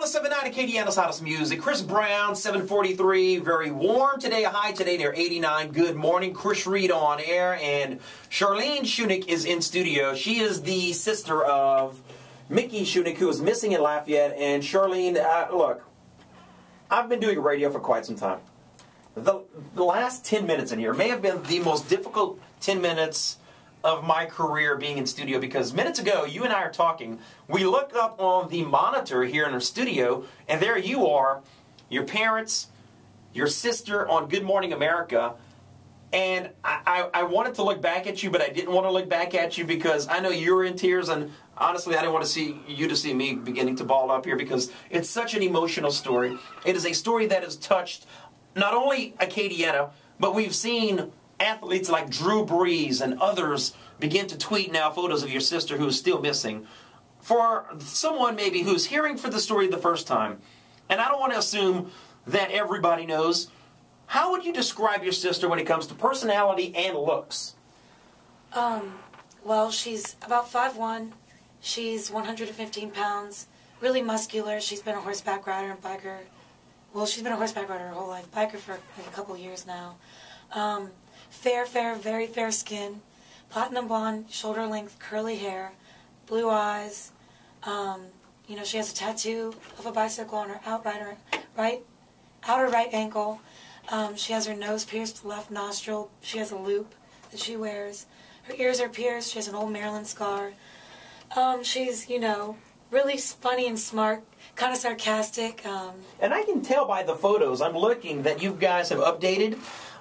107.9 Acadiana's hottest music. Chris Brown, 743. Very warm today. A high today near 89. Good morning. Chris Reed on air. And Charlene Shunick is in studio. She is the sister of Mickey Shunick, who is missing in Lafayette. And Charlene, look, I've been doing radio for quite some time. The last 10 minutes in here may have been the most difficult 10 minutes of my career being in studio, because minutes ago you and I are talking, we looked up on the monitor here in our studio, and there you are, your parents, your sister on Good Morning America, and I wanted to look back at you, but I didn't want to look back at you because I know you were in tears, and honestly I didn't want to see me beginning to ball up here, because it's such an emotional story. It is a story that has touched not only Acadiana, but we've seen athletes like Drew Brees and others begin to tweet now photos of your sister who is still missing. For someone maybe who's hearing for the story the first time, and I don't want to assume that everybody knows, how would you describe your sister when it comes to personality and looks? Well, she's about 5'1". She's 115 pounds, really muscular. She's been a horseback rider and biker. Well, she's been a horseback rider her whole life, biker for like a couple years now. Fair, very fair skin, platinum blonde, shoulder length, curly hair, blue eyes. You know, she has a tattoo of a bicycle on her outer right ankle. She has her nose pierced, left nostril. She has a loop that she wears. Her ears are pierced. She has an old Maryland scar. She's, you know, really funny and smart, kind of sarcastic. And I can tell by the photos I'm looking that you guys have updated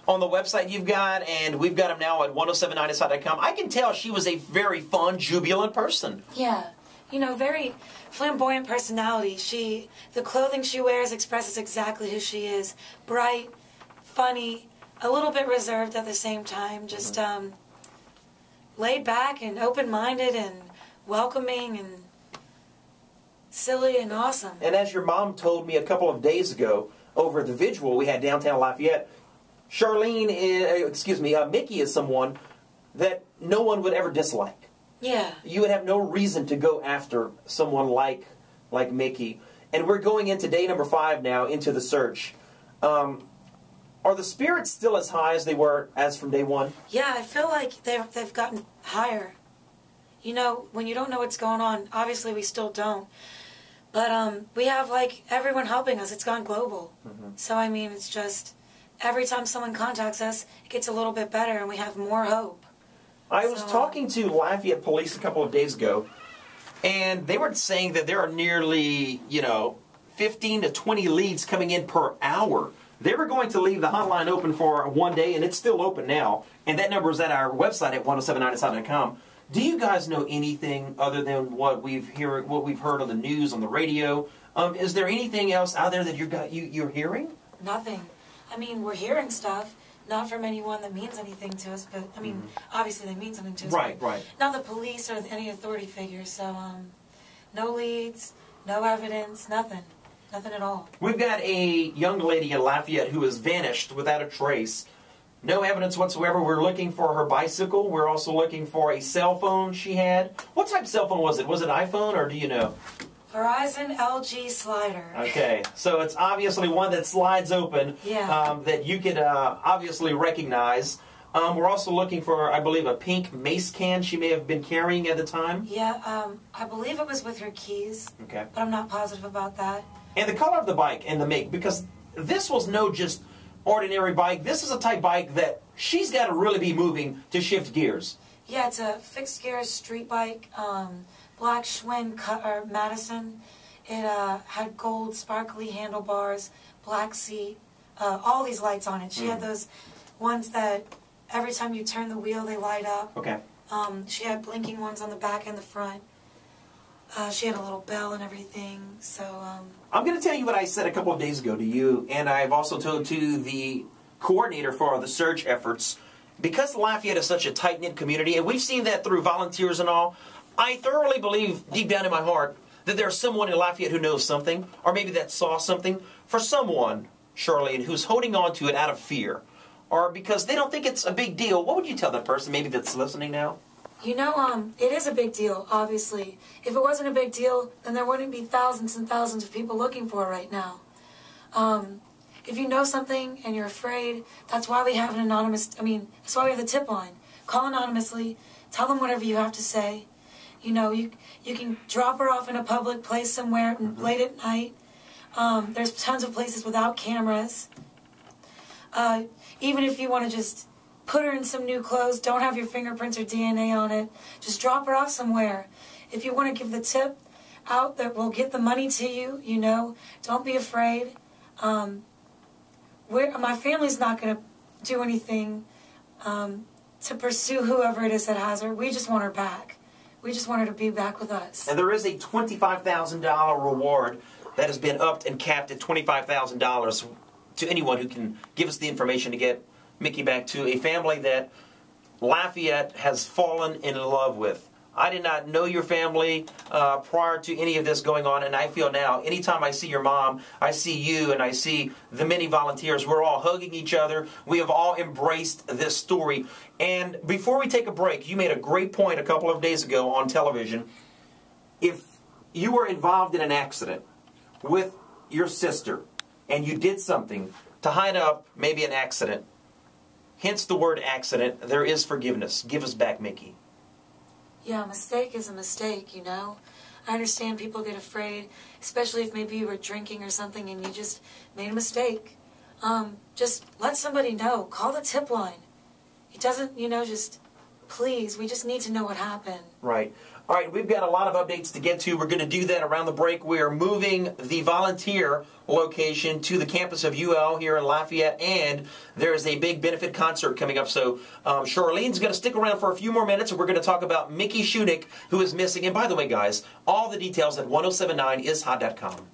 on the website you've got, and we've got them now at 1079inside.com. I can tell she was a very fun, jubilant person. Yeah. You know, very flamboyant personality. The clothing she wears expresses exactly who she is. Bright, funny, a little bit reserved at the same time. Just laid back and open-minded and welcoming and silly and awesome. And as your mom told me a couple of days ago over the vigil we had downtown Lafayette, Mickey is someone that no one would ever dislike. Yeah. You would have no reason to go after someone like Mickey. And we're going into day number 5 now, into the search. Are the spirits still as high as they were as from day 1? Yeah, I feel like they've gotten higher. You know, when you don't know what's going on, obviously we still don't. But we have, like, everyone helping us. It's gone global. So, I mean, it's just every time someone contacts us, it gets a little bit better and we have more hope. I was talking to Lafayette police a couple of days ago, and they were saying that there are nearly, 15 to 20 leads coming in per hour. They were going to leave the hotline open for one day, and it's still open now. And that number is at our website at 1079inside.com. Do you guys know anything other than what we've heard on the news, on the radio? Is there anything else out there that you're hearing? Nothing. I mean, we're hearing stuff, not from anyone that means anything to us, but, I mean, obviously they mean something to us. Right. Not the police or any authority figures, so, no leads, no evidence, nothing. Nothing at all. We've got a young lady in Lafayette who has vanished without a trace. No evidence whatsoever. We're looking for her bicycle. We're also looking for a cell phone she had. What type of cell phone was it? Was it an iPhone, or do you know? Verizon LG slider. Okay, so it's obviously one that slides open, that you could obviously recognize. We're also looking for, I believe, a pink mace can she may have been carrying at the time. Yeah, I believe it was with her keys. Okay. But I'm not positive about that. And the color of the bike and the make, because this was no just ordinary bike. This is a type bike that she's got to really be moving to shift gears. Yeah, it's a fixed gear street bike. Black Schwinn Madison. It had gold sparkly handlebars, black seat, all these lights on it. She had those ones that every time you turn the wheel they light up. Okay. She had blinking ones on the back and the front. She had a little bell and everything. So I'm going to tell you what I said a couple of days ago to you, and I've also told to the coordinator for the search efforts. Because Lafayette is such a tight-knit community, and we've seen that through volunteers and all, I thoroughly believe, deep down in my heart, that there's someone in Lafayette who knows something, or maybe that saw something. For someone, Charlene, who's holding on to it out of fear, or because they don't think it's a big deal, what would you tell that person maybe that's listening now? You know, it is a big deal, obviously. If it wasn't a big deal, then there wouldn't be thousands and thousands of people looking for it right now. If you know something and you're afraid, that's why we have that's why we have the tip line. Call anonymously, tell them whatever you have to say. You know, you can drop her off in a public place somewhere late at night. There's tons of places without cameras. Even if you want to just put her in some new clothes, don't have your fingerprints or DNA on it, just drop her off somewhere. If you want to give the tip out that will get the money to you, you know, don't be afraid. My family's not going to do anything to pursue whoever it is that has her. We just want her back. We just want her to be back with us. And there is a $25,000 reward that has been upped and capped at $25,000 to anyone who can give us the information to get Mickey back to a family that Lafayette has fallen in love with. I did not know your family prior to any of this going on, and I feel now, anytime I see your mom, I see you, and I see the many volunteers. We're all hugging each other. We have all embraced this story. And before we take a break, you made a great point a couple of days ago on television. If you were involved in an accident with your sister, and you did something to hide up maybe an accident, hence the word accident, there is forgiveness. Give us back Mickey. Yeah, a mistake is a mistake, you know. I understand people get afraid, especially if maybe you were drinking or something and you just made a mistake. Just let somebody know. Call the tip line. It doesn't, you know, just please, we just need to know what happened. Right. All right, we've got a lot of updates to get to. We're going to do that around the break. We are moving the volunteer location to the campus of UL here in Lafayette, and there's a big benefit concert coming up. So Charlene's going to stick around for a few more minutes, and we're going to talk about Mickey Shunick, who is missing. And by the way, guys, all the details at 1079ishot.com.